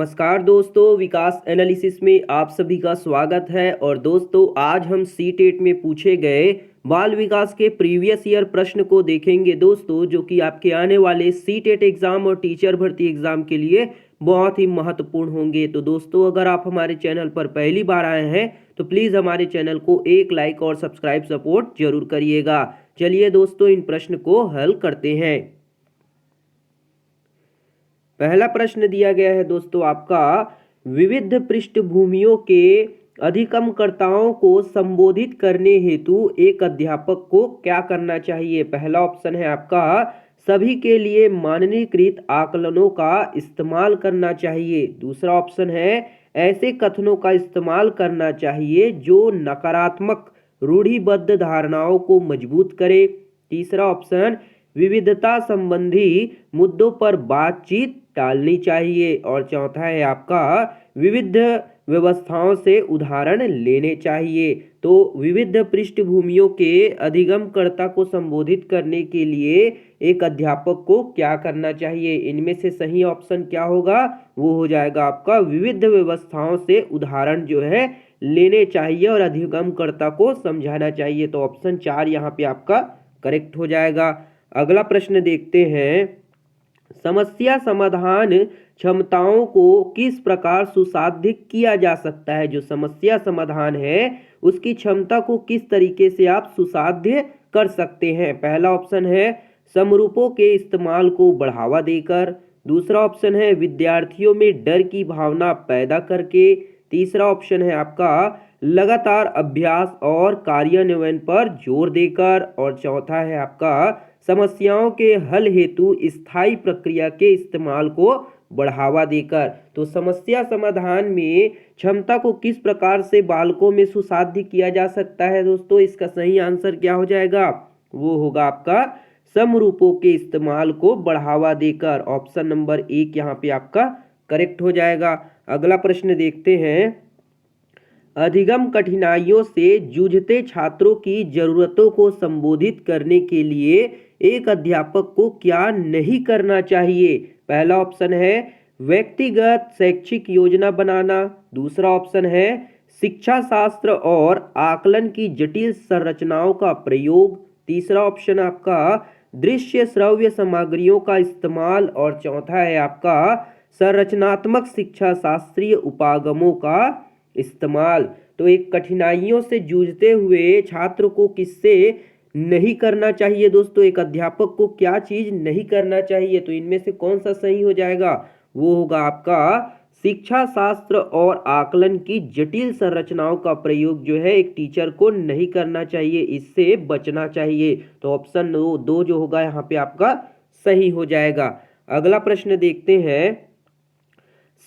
नमस्कार दोस्तों, विकास एनालिसिस में आप सभी का स्वागत है। और दोस्तों, आज हम सी टेट में पूछे गए बाल विकास के प्रीवियस ईयर प्रश्न को देखेंगे दोस्तों, जो कि आपके आने वाले सी टेट एग्जाम और टीचर भर्ती एग्जाम के लिए बहुत ही महत्वपूर्ण होंगे। तो दोस्तों, अगर आप हमारे चैनल पर पहली बार आए हैं तो प्लीज़ हमारे चैनल को एक लाइक और सब्सक्राइब सपोर्ट जरूर करिएगा। चलिए दोस्तों, इन प्रश्न को हल करते हैं। पहला प्रश्न दिया गया है दोस्तों आपका, विविध पृष्ठभूमियों के अधिगमकर्ताओं को संबोधित करने हेतु एक अध्यापक को क्या करना चाहिए। पहला ऑप्शन है आपका, सभी के लिए मानकीकृत आकलनों का इस्तेमाल करना चाहिए। दूसरा ऑप्शन है, ऐसे कथनों का इस्तेमाल करना चाहिए जो नकारात्मक रूढ़िबद्ध धारणाओं को मजबूत करे। तीसरा ऑप्शन, विविधता संबंधी मुद्दों पर बातचीत टालनी चाहिए। और चौथा है आपका, विविध व्यवस्थाओं से उदाहरण लेने चाहिए। तो विविध पृष्ठभूमियों के अधिगमकर्ता को संबोधित करने के लिए एक अध्यापक को क्या करना चाहिए। इनमें से सही ऑप्शन क्या होगा, वो हो जाएगा आपका विविध व्यवस्थाओं से उदाहरण जो है लेने चाहिए और अधिगमकर्ता को समझाना चाहिए। तो ऑप्शन 4 यहाँ पे आपका करेक्ट हो जाएगा। अगला प्रश्न देखते हैं, समस्या समाधान क्षमताओं को किस प्रकार सुसाध्य किया जा सकता है। जो समस्या समाधान है उसकी क्षमता को किस तरीके से आप सुसाध्य कर सकते हैं। पहला ऑप्शन है, समरूपों के इस्तेमाल को बढ़ावा देकर। दूसरा ऑप्शन है, विद्यार्थियों में डर की भावना पैदा करके। तीसरा ऑप्शन है आपका, लगातार अभ्यास और कार्यान्वयन पर जोर देकर। और चौथा है आपका, समस्याओं के हल हेतु स्थायी प्रक्रिया के इस्तेमाल को बढ़ावा देकर। तो समस्या समाधान में क्षमता को किस प्रकार से बालकों में सुसाध्य किया जा सकता है दोस्तों, इसका सही आंसर क्या हो जाएगा, वो होगा आपका समरूपों के इस्तेमाल को बढ़ावा देकर। ऑप्शन नंबर 1 यहाँ पे आपका करेक्ट हो जाएगा। अगला प्रश्न देखते हैं, अधिगम कठिनाइयों से जूझते छात्रों की जरूरतों को संबोधित करने के लिए एक अध्यापक को क्या नहीं करना चाहिए। पहला ऑप्शन है, व्यक्तिगत शैक्षिक योजना बनाना। दूसरा ऑप्शन है, शिक्षा शास्त्र और आकलन की जटिल संरचनाओं का प्रयोग। तीसरा ऑप्शन आपका, दृश्य श्रव्य सामग्रियों का इस्तेमाल। और चौथा है आपका, संरचनात्मक शिक्षा शास्त्रीय उपागमों का इस्तेमाल। तो एक कठिनाइयों से जूझते हुए छात्र को किससे नहीं करना चाहिए दोस्तों, एक अध्यापक को क्या चीज नहीं करना चाहिए। तो इनमें से कौन सा सही हो जाएगा, वो होगा आपका शिक्षा शास्त्र और आकलन की जटिल संरचनाओं का प्रयोग जो है एक टीचर को नहीं करना चाहिए, इससे बचना चाहिए। तो ऑप्शन 2 जो होगा यहाँ पे आपका सही हो जाएगा। अगला प्रश्न देखते हैं,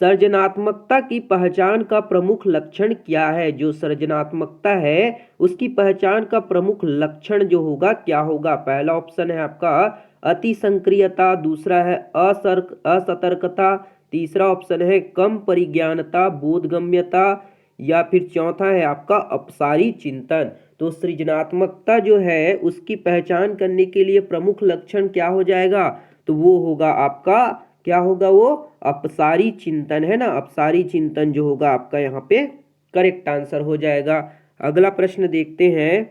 सृजनात्मकता की पहचान का प्रमुख लक्षण क्या है। जो सृजनात्मकता है उसकी पहचान का प्रमुख लक्षण जो होगा क्या होगा। पहला ऑप्शन है आपका, अति संक्रियता। दूसरा है असतर्कता। तीसरा ऑप्शन है, कम परिज्ञानता बोधगम्यता। या फिर चौथा है आपका, अपसारी चिंतन। तो सृजनात्मकता जो है उसकी पहचान करने के लिए प्रमुख लक्षण क्या हो जाएगा, तो वो होगा आपका, क्या होगा वो, अपसारी चिंतन है ना। अपसारी चिंतन जो होगा आपका यहाँ पे करेक्ट आंसर हो जाएगा। अगला प्रश्न देखते हैं,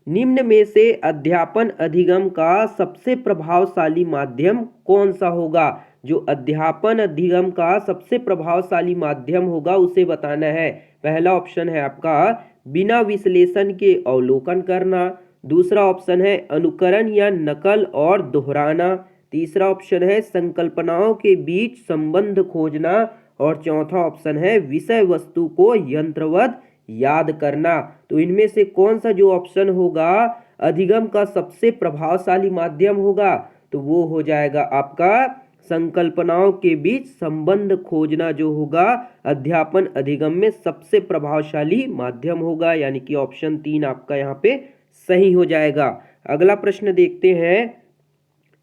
निम्न में से अध्यापन अधिगम का सबसे प्रभावशाली माध्यम कौन सा होगा। जो अध्यापन अधिगम का सबसे प्रभावशाली माध्यम होगा उसे बताना है। पहला ऑप्शन है आपका, बिना विश्लेषण के अवलोकन करना। दूसरा ऑप्शन है, अनुकरण या नकल और दोहराना। तीसरा ऑप्शन है, संकल्पनाओं के बीच संबंध खोजना। और चौथा ऑप्शन है, विषय वस्तु को यंत्रवत याद करना। तो इनमें से कौन सा जो ऑप्शन होगा अधिगम का सबसे प्रभावशाली माध्यम होगा, तो वो हो जाएगा आपका संकल्पनाओं के बीच संबंध खोजना जो होगा अध्यापन अधिगम में सबसे प्रभावशाली माध्यम होगा। यानी कि ऑप्शन 3 आपका यहाँ पे सही हो जाएगा। अगला प्रश्न देखते हैं,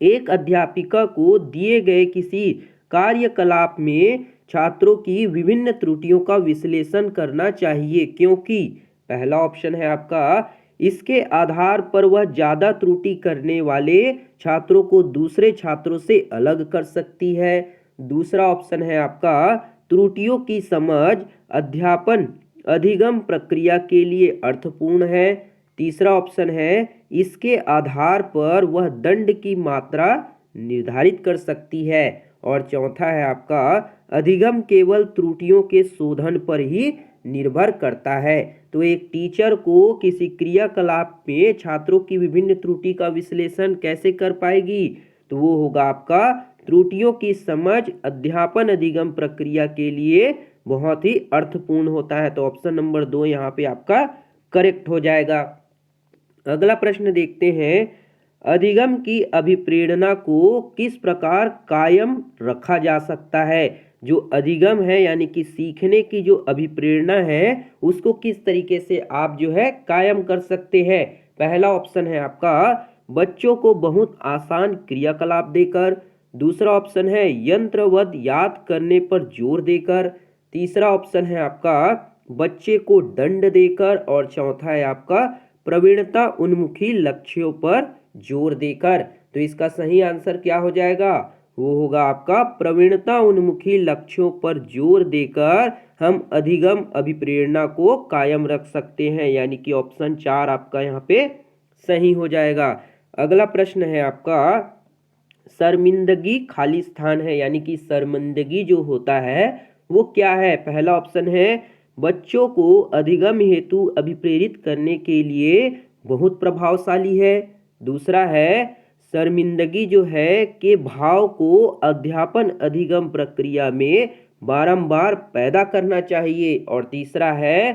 एक अध्यापिका को दिए गए किसी कार्यकलाप में छात्रों की विभिन्न त्रुटियों का विश्लेषण करना चाहिए, क्योंकि पहला ऑप्शन है आपका, इसके आधार पर वह ज्यादा त्रुटि करने वाले छात्रों को दूसरे छात्रों से अलग कर सकती है। दूसरा ऑप्शन है आपका त्रुटियों की समझ अध्यापन अधिगम प्रक्रिया के लिए अर्थपूर्ण है। तीसरा ऑप्शन है इसके आधार पर वह दंड की मात्रा निर्धारित कर सकती है। और चौथा है आपका अधिगम केवल त्रुटियों के शोधन पर ही निर्भर करता है। तो एक टीचर को किसी क्रियाकलाप में छात्रों की विभिन्न त्रुटि का विश्लेषण कैसे कर पाएगी? तो वो होगा आपका त्रुटियों की समझ अध्यापन अधिगम प्रक्रिया के लिए बहुत ही अर्थपूर्ण होता है। तो ऑप्शन नंबर 2 यहाँ पे आपका करेक्ट हो जाएगा। अगला प्रश्न देखते हैं, अधिगम की अभिप्रेरणा को किस प्रकार कायम रखा जा सकता है? जो अधिगम है यानी कि सीखने की जो अभिप्रेरणा है उसको किस तरीके से आप जो है कायम कर सकते हैं? पहला ऑप्शन है आपका बच्चों को बहुत आसान क्रियाकलाप देकर। दूसरा ऑप्शन है यंत्रवत याद करने पर जोर देकर। तीसरा ऑप्शन है आपका बच्चे को दंड देकर। और चौथा है आपका प्रवीणता उन्मुखी लक्ष्यों पर जोर देकर। तो इसका सही आंसर क्या हो जाएगा? वो होगा आपका प्रवीणता उन्मुखी लक्ष्यों पर जोर देकर हम अधिगम अभिप्रेरणा को कायम रख सकते हैं, यानी कि ऑप्शन 4 आपका यहाँ पे सही हो जाएगा। अगला प्रश्न है आपका शर्मिंदगी खाली स्थान है, यानी कि शर्मिंदगी जो होता है वो क्या है? पहला ऑप्शन है बच्चों को अधिगम हेतु अभिप्रेरित करने के लिए बहुत प्रभावशाली है। दूसरा है शर्मिंदगी जो है के भाव को अध्यापन अधिगम प्रक्रिया में बारंबार पैदा करना चाहिए। और तीसरा है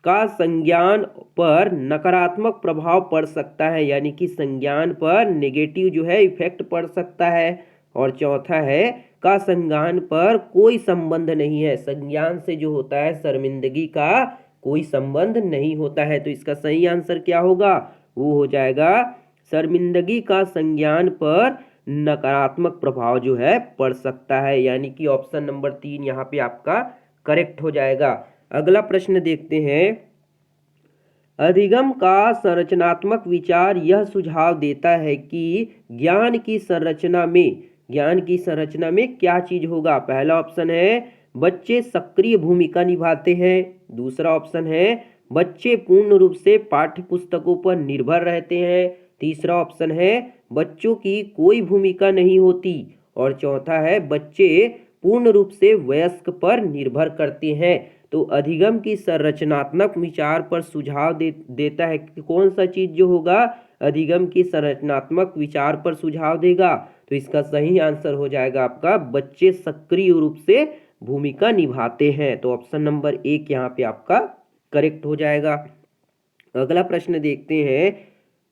का संज्ञान पर नकारात्मक प्रभाव पड़ सकता है, यानी कि संज्ञान पर नेगेटिव जो है इफेक्ट पड़ सकता है। और चौथा है का संज्ञान पर कोई संबंध नहीं है, संज्ञान से जो होता है शर्मिंदगी का कोई संबंध नहीं होता है। तो इसका सही आंसर क्या होगा? वो हो जाएगा शर्मिंदगी का संज्ञान पर नकारात्मक प्रभाव जो है पड़ सकता है, यानी कि ऑप्शन नंबर 3 यहाँ पे आपका करेक्ट हो जाएगा। अगला प्रश्न देखते हैं, अधिगम का संरचनात्मक विचार यह सुझाव देता है कि ज्ञान की संरचना में क्या चीज होगा? पहला ऑप्शन है बच्चे सक्रिय भूमिका निभाते हैं। दूसरा ऑप्शन है बच्चे पूर्ण रूप से पाठ्य पुस्तकों पर निर्भर रहते हैं। तीसरा ऑप्शन है बच्चों की कोई भूमिका नहीं होती। और चौथा है बच्चे पूर्ण रूप से वयस्क पर निर्भर करते हैं। तो अधिगम की संरचनात्मक विचार पर सुझाव देता है कि कौन सा चीज जो होगा अधिगम की संरचनात्मक विचार पर सुझाव देगा? तो इसका सही आंसर हो जाएगा आपका बच्चे सक्रिय रूप से भूमिका निभाते हैं। तो ऑप्शन नंबर 1 यहाँ पे आपका करेक्ट हो जाएगा। अगला प्रश्न देखते हैं,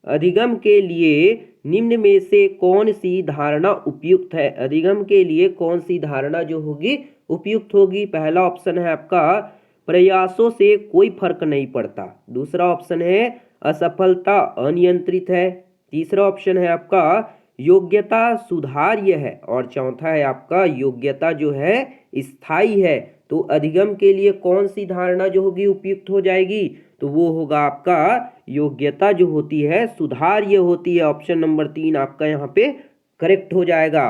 अधिगम के लिए निम्न में से कौन सी धारणा उपयुक्त है? अधिगम के लिए कौन सी धारणा जो होगी उपयुक्त होगी? पहला ऑप्शन है आपका प्रयासों से कोई फर्क नहीं पड़ता। दूसरा ऑप्शन है असफलता अनियंत्रित है। तीसरा ऑप्शन है आपका योग्यता सुधार्य है। और चौथा है आपका योग्यता जो है स्थायी है। तो अधिगम के लिए कौन सी धारणा जो होगी उपयुक्त हो जाएगी? तो वो होगा आपका योग्यता जो होती है सुधार्य होती है। ऑप्शन नंबर 3 आपका यहाँ पे करेक्ट हो जाएगा।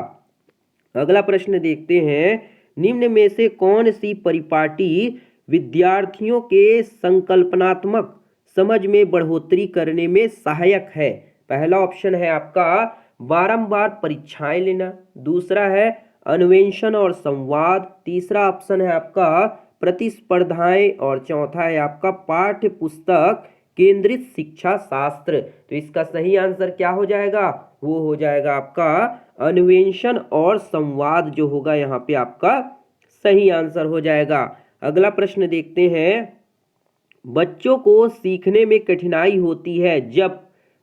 अगला प्रश्न देखते हैं, निम्न में से कौन सी परिपाटी विद्यार्थियों के संकल्पनात्मक समझ में बढ़ोतरी करने में सहायक है? पहला ऑप्शन है आपका बारंबार परीक्षाएं लेना। दूसरा है अन्वेषण और संवाद। तीसरा ऑप्शन है आपका प्रतिस्पर्धाएं। और चौथा है आपका पाठ्य पुस्तक केंद्रित शिक्षा शास्त्र। तो इसका सही आंसर क्या हो जाएगा? वो हो जाएगा आपका अन्वेषण और संवाद जो होगा यहाँ पे आपका सही आंसर हो जाएगा। अगला प्रश्न देखते हैं, बच्चों को सीखने में कठिनाई होती है जब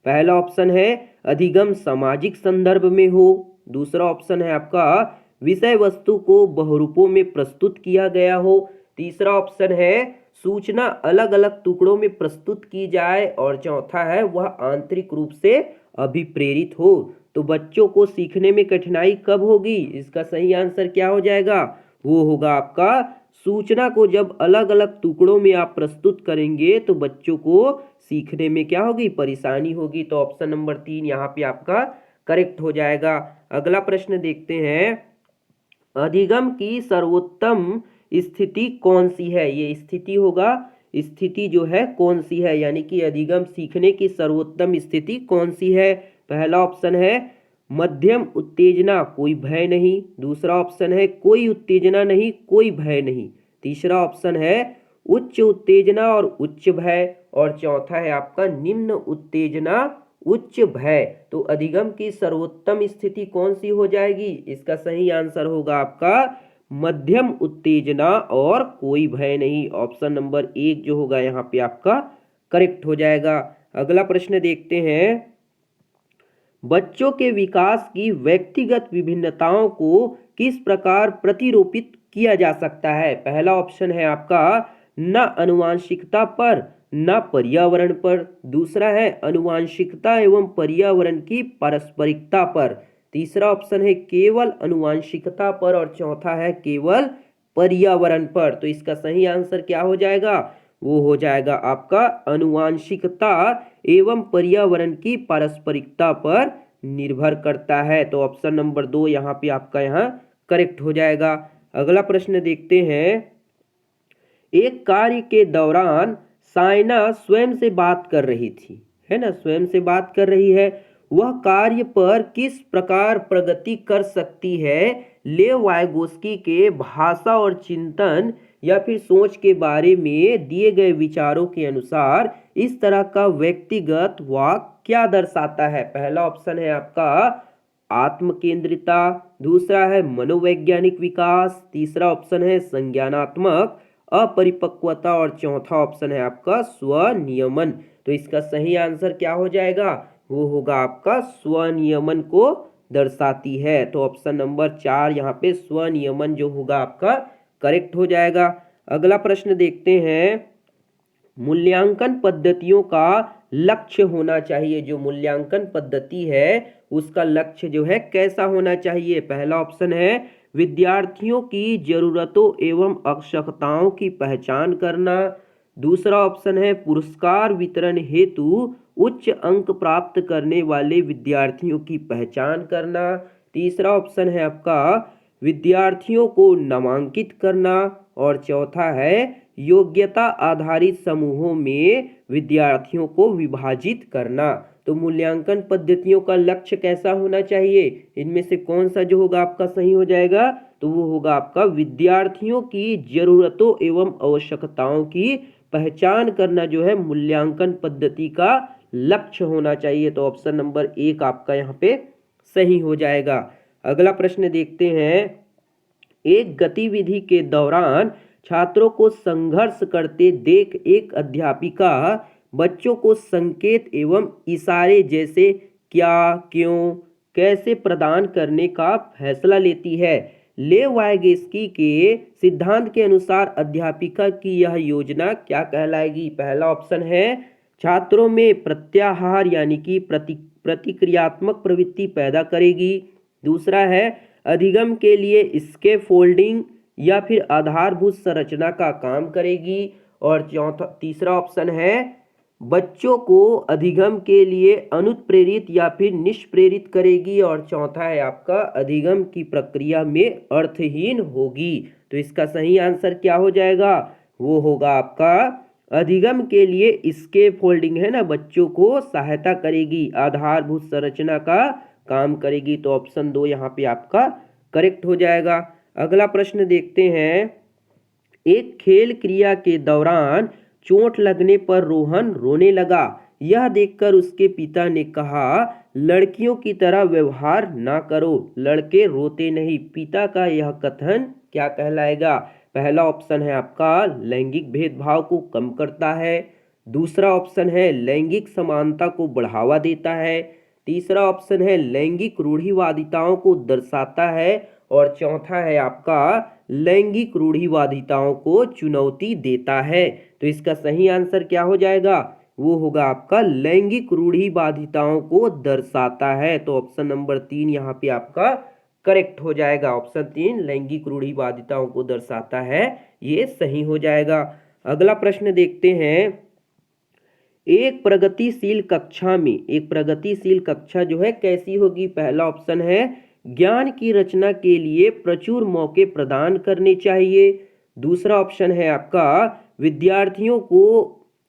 पहला ऑप्शन है अधिगम सामाजिक संदर्भ में हो। दूसरा ऑप्शन है आपका विषय वस्तु को बहुरूपों में प्रस्तुत किया गया हो। तीसरा ऑप्शन है सूचना अलग अलग टुकड़ों में प्रस्तुत की जाए। और चौथा है वह आंतरिक रूप से अभिप्रेरित हो। तो बच्चों को सीखने में कठिनाई कब होगी? इसका सही आंसर क्या हो जाएगा? वो होगा आपका सूचना को जब अलग अलग टुकड़ों में आप प्रस्तुत करेंगे तो बच्चों को सीखने में क्या होगी? परेशानी होगी। तो ऑप्शन नंबर 3 यहाँ पे आपका करेक्ट हो जाएगा। अगला प्रश्न देखते हैं, अधिगम की सर्वोत्तम स्थिति कौन सी है? ये स्थिति होगा, स्थिति जो है कौन सी है, यानी कि अधिगम सीखने की सर्वोत्तम स्थिति कौन सी है? पहला ऑप्शन है मध्यम उत्तेजना कोई भय नहीं, दूसरा ऑप्शन है कोई उत्तेजना नहीं कोई भय नहीं, तीसरा ऑप्शन है उच्च उत्तेजना और उच्च भय, और चौथा है आपका निम्न उत्तेजना उच्च भय। तो अधिगम की सर्वोत्तम स्थिति कौन सी हो जाएगी? इसका सही आंसर होगा आपका मध्यम उत्तेजना और कोई भय नहीं। ऑप्शन नंबर 1 जो होगा यहाँ पे आपका करेक्ट हो जाएगा। अगला प्रश्न देखते हैं, बच्चों के विकास की व्यक्तिगत विभिन्नताओं को किस प्रकार प्रतिरूपित किया जा सकता है? पहला ऑप्शन है आपका न आनुवंशिकता पर न पर्यावरण पर, दूसरा है आनुवंशिकता एवं पर्यावरण की पारस्परिकता पर, तीसरा ऑप्शन है केवल आनुवंशिकता पर, और चौथा है केवल पर्यावरण पर। तो इसका सही आंसर क्या हो जाएगा? वो हो जाएगा आपका आनुवंशिकता एवं पर्यावरण की पारस्परिकता पर निर्भर करता है। तो ऑप्शन नंबर 2 यहाँ पे आपका यहाँ करेक्ट हो जाएगा। अगला प्रश्न देखते हैं, एक कार्य के दौरान साइना स्वयं से बात कर रही थी, है ना, स्वयं से बात कर रही है, वह कार्य पर किस प्रकार प्रगति कर सकती है? लेव वाइगोस्की के भाषा और चिंतन या फिर सोच के बारे में दिए गए विचारों के अनुसार इस तरह का व्यक्तिगत वाक्य क्या दर्शाता है? पहला ऑप्शन है आपका आत्मकेंद्रिता, दूसरा है मनोवैज्ञानिक विकास, तीसरा ऑप्शन है संज्ञानात्मक अपरिपक्वता, और चौथा ऑप्शन है आपका स्वनियमन। तो इसका सही आंसर क्या हो जाएगा? वो होगा आपका स्वनियमन को दर्शाती है। तो ऑप्शन नंबर 4 यहाँ पे स्वनियमन जो होगा आपका करेक्ट हो जाएगा। अगला प्रश्न देखते हैं, मूल्यांकन पद्धतियों का लक्ष्य होना चाहिए, जो मूल्यांकन पद्धति है उसका लक्ष्य जो है कैसा होना चाहिए? पहला ऑप्शन है विद्यार्थियों की जरूरतों एवं आवश्यकताओं की पहचान करना, दूसरा ऑप्शन है पुरस्कार वितरण हेतु उच्च अंक प्राप्त करने वाले विद्यार्थियों की पहचान करना, तीसरा ऑप्शन है आपका विद्यार्थियों को नामांकित करना, और चौथा है योग्यता आधारित समूहों में विद्यार्थियों को विभाजित करना। तो मूल्यांकन पद्धतियों का लक्ष्य कैसा होना चाहिए? इनमें से कौन सा जो होगा आपका सही हो जाएगा? तो वो होगा आपका विद्यार्थियों की जरूरतों एवं आवश्यकताओं की पहचान करना जो है मूल्यांकन पद्धति का लक्ष्य होना चाहिए। तो ऑप्शन नंबर 1 आपका यहाँ पे सही हो जाएगा। अगला प्रश्न देखते हैं, एक गतिविधि के दौरान छात्रों को संघर्ष करते देख एक अध्यापिका बच्चों को संकेत एवं इशारे जैसे क्या, क्यों, कैसे प्रदान करने का फैसला लेती है? लेव वाइगोस्की के सिद्धांत के अनुसार अध्यापिका की यह योजना क्या कहलाएगी? पहला ऑप्शन है छात्रों में प्रत्याहार यानी कि प्रतिक्रियात्मक प्रवृत्ति पैदा करेगी, दूसरा है अधिगम के लिए स्कैफोल्डिंग या फिर आधारभूत संरचना का काम करेगी, और तीसरा ऑप्शन है बच्चों को अधिगम के लिए अनुप्रेरित या फिर निष्प्रेरित करेगी, और चौथा है आपका अधिगम की प्रक्रिया में अर्थहीन होगी। तो इसका सही आंसर क्या हो जाएगा? वो होगा आपका अधिगम के लिए स्कैफोल्डिंग, है ना, बच्चों को सहायता करेगी, आधारभूत संरचना का काम करेगी। तो ऑप्शन 2 यहाँ पे आपका करेक्ट हो जाएगा। अगला प्रश्न देखते हैं, एक खेल क्रिया के दौरान चोट लगने पर रोहन रोने लगा, यह देखकर उसके पिता ने कहा लड़कियों की तरह व्यवहार ना करो, लड़के रोते नहीं। पिता का यह कथन क्या कहलाएगा? पहला ऑप्शन है आपका लैंगिक भेदभाव को कम करता है, दूसरा ऑप्शन है लैंगिक समानता को बढ़ावा देता है, तीसरा ऑप्शन है लैंगिक रूढ़िवादिताओं को दर्शाता है, और चौथा है आपका लैंगिक रूढ़िवादिताओं को चुनौती देता है। तो इसका सही आंसर क्या हो जाएगा? वो होगा आपका लैंगिक रूढ़िवादिताओं को दर्शाता है। तो ऑप्शन नंबर 3 यहाँ पे आपका करेक्ट हो जाएगा। ऑप्शन 3 लैंगिक रूढ़िवादिताओं को दर्शाता है, ये सही हो जाएगा। अगला प्रश्न देखते हैं, एक प्रगतिशील कक्षा जो है कैसी होगी? पहला ऑप्शन है ज्ञान की रचना के लिए प्रचुर मौके प्रदान करने चाहिए। दूसरा ऑप्शन है आपका विद्यार्थियों को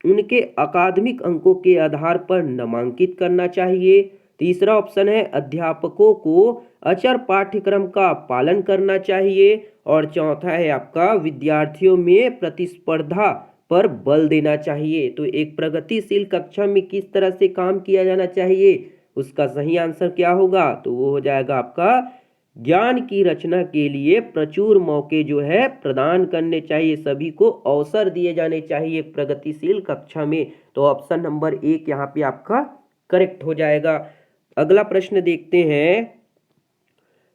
उनके अकादमिक अंकों के आधार पर नामांकित करना चाहिए। तीसरा ऑप्शन है अध्यापकों को अचर पाठ्यक्रम का पालन करना चाहिए। और चौथा है आपका विद्यार्थियों में प्रतिस्पर्धा पर बल देना चाहिए। तो एक प्रगतिशील कक्षा में किस तरह से काम किया जाना चाहिए, उसका सही आंसर क्या होगा, तो वो हो जाएगा आपका ज्ञान की रचना के लिए प्रचुर मौके जो है प्रदान करने चाहिए, सभी को अवसर दिए जाने चाहिए प्रगतिशील कक्षा में। तो ऑप्शन नंबर 1 यहाँ पे आपका करेक्ट हो जाएगा। अगला प्रश्न देखते हैं।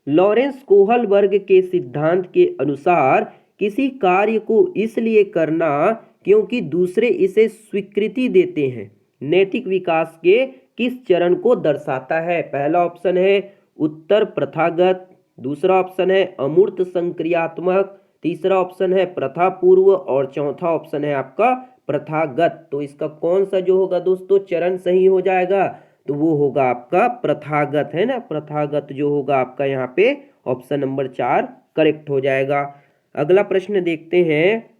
लॉरेंस कोहलबर्ग के सिद्धांत के अनुसार किसी कार्य को इसलिए करना क्योंकि दूसरे इसे स्वीकृति देते हैं नैतिक विकास के किस चरण को दर्शाता है। पहला ऑप्शन है उत्तर प्रथागत, दूसरा ऑप्शन है अमूर्त संक्रियात्मक, तीसरा ऑप्शन है प्रथा पूर्व और चौथा ऑप्शन है आपका प्रथागत। तो इसका कौन सा जो होगा दोस्तों चरण सही हो जाएगा, तो वो होगा आपका प्रथागत, है ना। प्रथागत जो होगा आपका यहाँ पे ऑप्शन नंबर 4 करेक्ट हो जाएगा। अगला प्रश्न देखते हैं।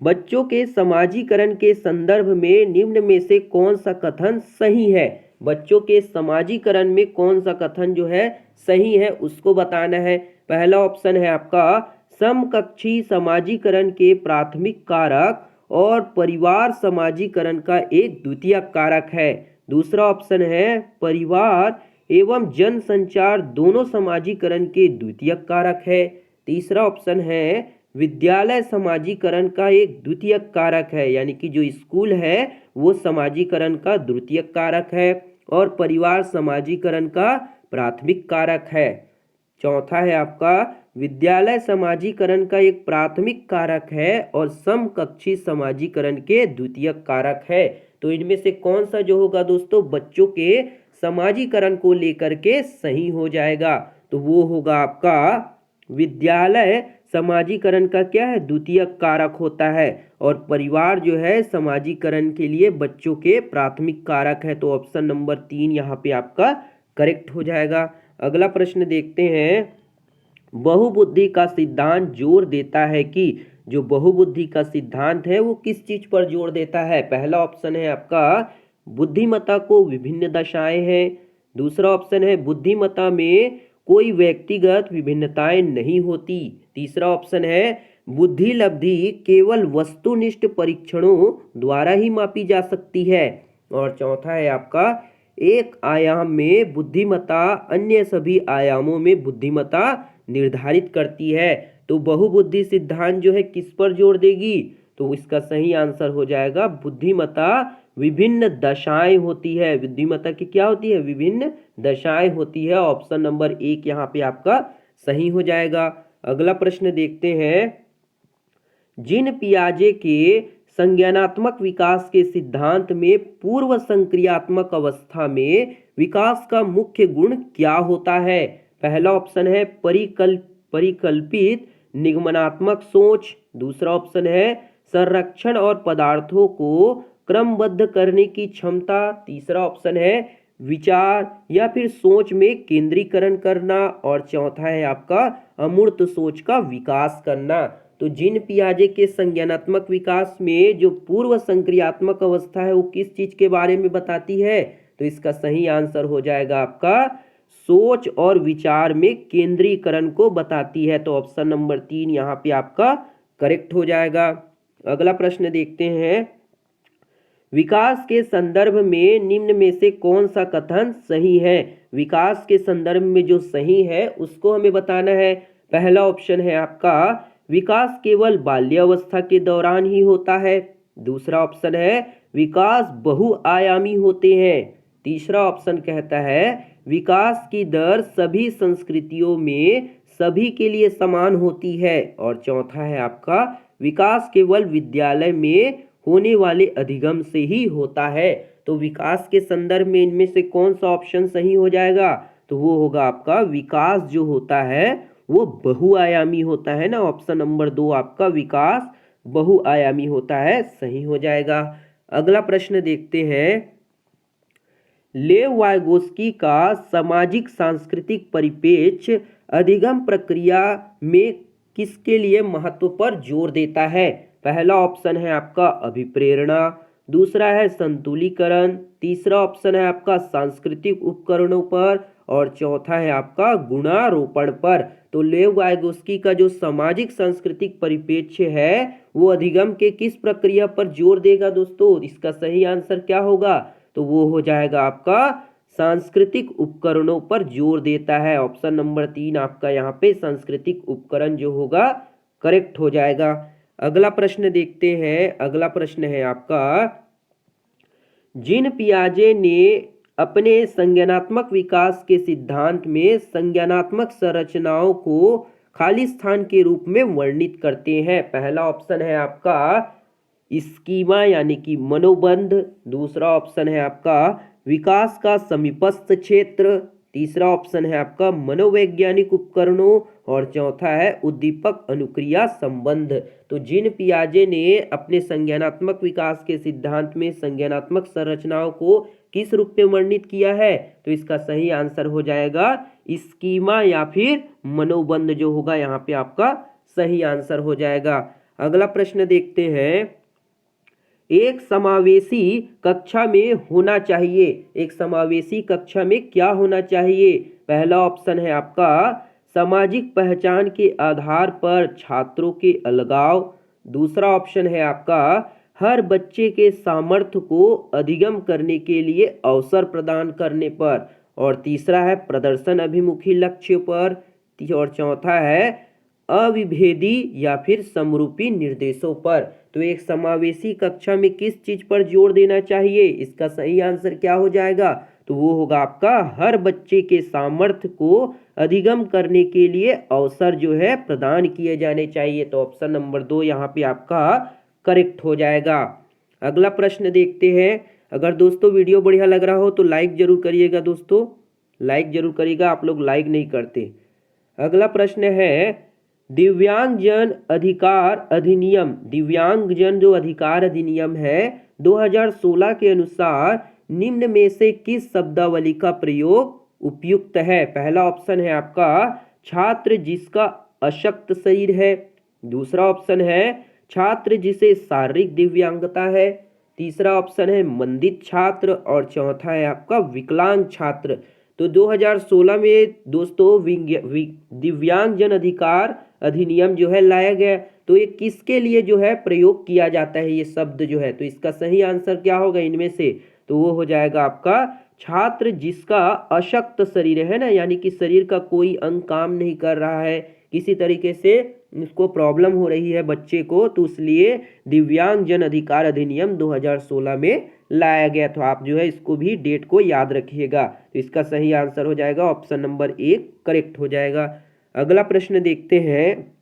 बच्चों के समाजीकरण के संदर्भ में निम्न में से कौन सा कथन सही है। बच्चों के समाजीकरण में कौन सा कथन जो है सही है उसको बताना है। पहला ऑप्शन है आपका समकक्षी समाजीकरण के प्राथमिक कारक और परिवार समाजीकरण का एक द्वितीयक कारक है। दूसरा ऑप्शन है परिवार एवं जनसंचार दोनों समाजीकरण के द्वितीयक कारक है। तीसरा ऑप्शन है विद्यालय समाजीकरण का एक द्वितीयक कारक है, यानी कि जो स्कूल है वो समाजीकरण का द्वितीयक कारक है और परिवार समाजीकरण का प्राथमिक कारक है। चौथा है आपका विद्यालय समाजीकरण का एक प्राथमिक कारक है और समकक्षी समाजीकरण के द्वितीयक कारक है। तो इनमें से कौन सा जो होगा दोस्तों बच्चों के समाजीकरण को लेकर के सही हो जाएगा, तो वो होगा आपका विद्यालय समाजीकरण का क्या है द्वितीयक कारक होता है और परिवार जो है समाजीकरण के लिए बच्चों के प्राथमिक कारक है। तो ऑप्शन नंबर 3 यहाँ पे आपका करेक्ट हो जाएगा। अगला प्रश्न देखते हैं। बहुबुद्धि का सिद्धांत जोर देता है कि जो बहुबुद्धि का सिद्धांत है वो किस चीज पर जोर देता है। पहला ऑप्शन है आपका बुद्धिमत्ता को विभिन्न दशाएं हैं। दूसरा ऑप्शन है बुद्धिमत्ता में कोई व्यक्तिगत विभिन्नताएं नहीं होती। तीसरा ऑप्शन है बुद्धि लब्धि केवल वस्तुनिष्ठ परीक्षणों द्वारा ही मापी जा सकती है। और चौथा है आपका एक आयाम में बुद्धिमत्ता अन्य सभी आयामों में बुद्धिमत्ता निर्धारित करती है। तो बहुबुद्धि सिद्धांत जो है किस पर जोर देगी, तो इसका सही आंसर हो जाएगा बुद्धिमत्ता विभिन्न दशाएं होती है। बुद्धिमत्ता की क्या होती है विभिन्न दशाएं होती है। ऑप्शन नंबर 1 यहाँ पे आपका सही हो जाएगा। अगला प्रश्न देखते हैं। जीन पियाजे के संज्ञानात्मक विकास के सिद्धांत में पूर्व संक्रियात्मक अवस्था में विकास का मुख्य गुण क्या होता है। पहला ऑप्शन है परिकल्पित निगमनात्मक सोच। दूसरा ऑप्शन है संरक्षण और पदार्थों को क्रमबद्ध करने की क्षमता। तीसरा ऑप्शन है विचार या फिर सोच में केंद्रीकरण करना और चौथा है आपका अमूर्त सोच का विकास करना। तो जीन पियाजे के संज्ञानात्मक विकास में जो पूर्व संक्रियात्मक अवस्था है वो किस चीज के बारे में बताती है, तो इसका सही आंसर हो जाएगा आपका सोच और विचार में केंद्रीकरण को बताती है। तो ऑप्शन नंबर 3 यहाँ पे आपका करेक्ट हो जाएगा। अगला प्रश्न देखते हैं। विकास के संदर्भ में निम्न में से कौन सा कथन सही है। विकास के संदर्भ में जो सही है उसको हमें बताना है। पहला ऑप्शन है आपका विकास केवल बाल्यावस्था के दौरान ही होता है। दूसरा ऑप्शन है विकास बहुआयामी होते हैं। तीसरा ऑप्शन कहता है विकास की दर सभी संस्कृतियों में सभी के लिए समान होती है। और चौथा है आपका विकास केवल विद्यालय में होने वाले अधिगम से ही होता है। तो विकास के संदर्भ में इनमें से कौन सा ऑप्शन सही हो जाएगा, तो वो होगा आपका विकास जो होता है वो बहुआयामी होता है ना। ऑप्शन नंबर 2 आपका विकास बहुआयामी होता है, सही हो जाएगा। अगला प्रश्न देखते हैं। लेव वाइगोस्की का सामाजिक सांस्कृतिक परिप्रेक्ष्य अधिगम प्रक्रिया में किसके लिए महत्व पर जोर देता है? पहला ऑप्शन है आपका अभिप्रेरणा, दूसरा है संतुलीकरण, तीसरा ऑप्शन है आपका सांस्कृतिक उपकरणों पर और चौथा है आपका गुणारोपण पर। तो लेव वाइगोस्की का जो सामाजिक सांस्कृतिक परिप्रेक्ष्य है वो अधिगम के किस प्रक्रिया पर जोर देगा दोस्तों? इसका सही आंसर क्या होगा? तो वो हो जाएगा आपका सांस्कृतिक उपकरणों पर जोर देता है। ऑप्शन नंबर 3 आपका यहाँ पे सांस्कृतिक उपकरण जो होगा करेक्ट हो जाएगा। अगला प्रश्न देखते हैं। अगला प्रश्न है आपका, जीन पियाजे ने अपने संज्ञानात्मक विकास के सिद्धांत में संज्ञानात्मक संरचनाओं को खाली स्थान के रूप में वर्णित करते हैं। पहला ऑप्शन है आपका स्कीमा यानी कि मनोबंध, दूसरा ऑप्शन है आपका विकास का समीपस्थ क्षेत्र, तीसरा ऑप्शन है आपका मनोवैज्ञानिक उपकरणों और चौथा है उद्दीपक अनुक्रिया संबंध। तो जीन पियाजे ने अपने संज्ञानात्मक विकास के सिद्धांत में संज्ञानात्मक संरचनाओं को किस रूप में वर्णित किया है? तो इसका सही आंसर हो जाएगा स्कीमा या फिर मनोबंध जो होगा यहाँ पे आपका सही आंसर हो जाएगा। अगला प्रश्न देखते हैं। एक समावेशी कक्षा में होना चाहिए, एक समावेशी कक्षा में क्या होना चाहिए? पहला ऑप्शन है आपका सामाजिक पहचान के आधार पर छात्रों के अलगाव, दूसरा ऑप्शन है आपका हर बच्चे के सामर्थ्य को अधिगम करने के लिए अवसर प्रदान करने पर, और तीसरा है प्रदर्शन अभिमुखी लक्ष्य पर, और चौथा है अविभेदी या फिर समरूपी निर्देशों पर। तो एक समावेशी कक्षा में किस चीज पर जोर देना चाहिए? इसका सही आंसर क्या हो जाएगा? तो वो होगा आपका हर बच्चे के सामर्थ्य को अधिगम करने के लिए अवसर जो है प्रदान किए जाने चाहिए। तो ऑप्शन नंबर 2 यहाँ पे आपका करेक्ट हो जाएगा। अगला प्रश्न देखते हैं। अगर दोस्तों वीडियो बढ़िया लग रहा हो तो लाइक जरूर करिएगा दोस्तों, लाइक जरूर करिएगा, आप लोग लाइक नहीं करते। अगला प्रश्न है दिव्यांगजन अधिकार अधिनियम, दिव्यांगजन जो अधिकार अधिनियम है 2016 के अनुसार निम्न में से किस शब्दावली का प्रयोग उपयुक्त है? पहला ऑप्शन है आपका छात्र जिसका अशक्त शरीर है, दूसरा ऑप्शन है छात्र जिसे शारीरिक दिव्यांगता है, तीसरा ऑप्शन है मंदित छात्र और चौथा है आपका विकलांग छात्र। तो 2016 में दोस्तों दिव्यांगजन अधिकार अधिनियम जो है लाया गया, तो ये किसके लिए जो है प्रयोग किया जाता है ये शब्द जो है? तो इसका सही आंसर क्या होगा इनमें से? तो वो हो जाएगा आपका छात्र जिसका अशक्त शरीर है ना, यानी कि शरीर का कोई अंग काम नहीं कर रहा है, किसी तरीके से इसको प्रॉब्लम हो रही है बच्चे को, तो इसलिए दिव्यांगजन अधिकार अधिनियम 2016 में लाया गया। तो आप जो है इसको भी डेट को याद रखिएगा। तो इसका सही आंसर हो जाएगा ऑप्शन नंबर 1 करेक्ट हो जाएगा। अगला प्रश्न देखते हैं।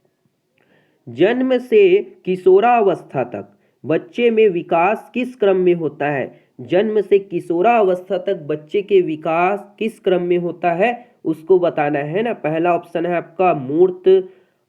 जन्म से किशोरावस्था तक बच्चे में विकास किस क्रम में होता है? जन्म से किशोरावस्था तक बच्चे के विकास किस क्रम में होता है उसको बताना है ना। पहला ऑप्शन है आपका मूर्त,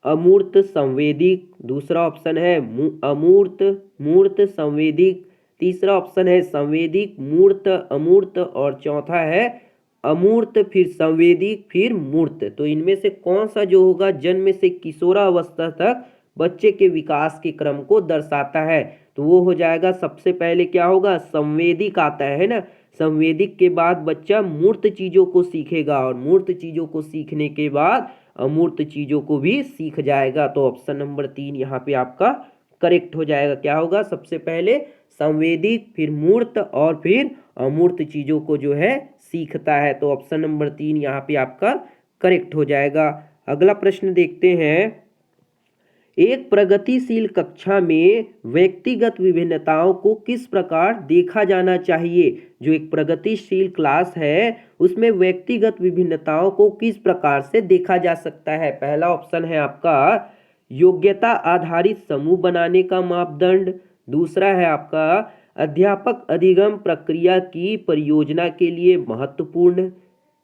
अमूर्त, संवेदिक, दूसरा ऑप्शन है अमूर्त, मूर्त, संवेदिक, तीसरा ऑप्शन है संवेदिक, मूर्त, अमूर्त और चौथा है अमूर्त फिर संवेदिक फिर मूर्त। तो इनमें से कौन सा जो होगा जन्म से किशोरावस्था तक बच्चे के विकास के क्रम को दर्शाता है? तो वो हो जाएगा सबसे पहले क्या होगा संवेदिक आता है ना। संवेदिक के बाद बच्चा मूर्त चीजों को सीखेगा और मूर्त चीजों को सीखने के बाद अमूर्त चीजों को भी सीख जाएगा। तो ऑप्शन नंबर 3 यहाँ पे आपका करेक्ट हो जाएगा। क्या होगा? सबसे पहले संवेदिक फिर मूर्त और फिर अमूर्त चीजों को जो है सीखता है। तो ऑप्शन नंबर 3 यहाँ पे आपका करेक्ट हो जाएगा। अगला प्रश्न देखते हैं। एक प्रगतिशील कक्षा में व्यक्तिगत विभिन्नताओं को किस प्रकार देखा जाना चाहिए? जो एक प्रगतिशील क्लास है उसमें व्यक्तिगत विभिन्नताओं को किस प्रकार से देखा जा सकता है? पहला ऑप्शन है आपका योग्यता आधारित समूह बनाने का मापदंड, दूसरा है आपका अध्यापक अधिगम प्रक्रिया की परियोजना के लिए महत्वपूर्ण,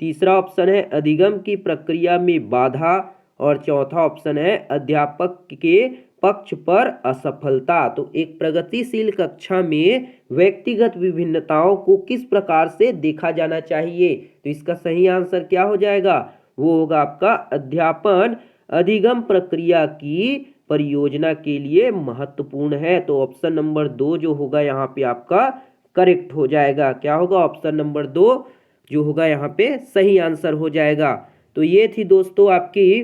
तीसरा ऑप्शन है अधिगम की प्रक्रिया में बाधा और चौथा ऑप्शन है अध्यापक के पक्ष पर असफलता। तो एक प्रगतिशील कक्षा में व्यक्तिगत विभिन्नताओं को किस प्रकार से देखा जाना चाहिए? तो इसका सही आंसर क्या हो जाएगा? वो होगा आपका अध्यापन अधिगम प्रक्रिया की परियोजना के लिए महत्वपूर्ण है। तो ऑप्शन नंबर 2 जो होगा यहाँ पे आपका करेक्ट हो जाएगा। क्या होगा? ऑप्शन नंबर 2 जो होगा यहाँ पे सही आंसर हो जाएगा। तो ये थी दोस्तों आपकी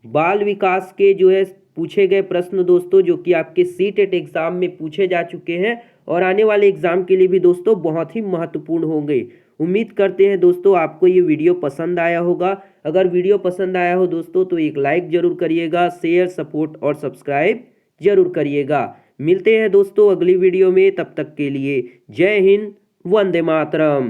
बाल विकास के जो है पूछे गए प्रश्न दोस्तों, जो कि आपके सीटेट एग्जाम में पूछे जा चुके हैं और आने वाले एग्जाम के लिए भी दोस्तों बहुत ही महत्वपूर्ण होंगे। उम्मीद करते हैं दोस्तों आपको ये वीडियो पसंद आया होगा। अगर वीडियो पसंद आया हो दोस्तों तो एक लाइक जरूर करिएगा, शेयर, सपोर्ट और सब्सक्राइब जरूर करिएगा। मिलते हैं दोस्तों अगली वीडियो में, तब तक के लिए जय हिंद, वंदे मातरम।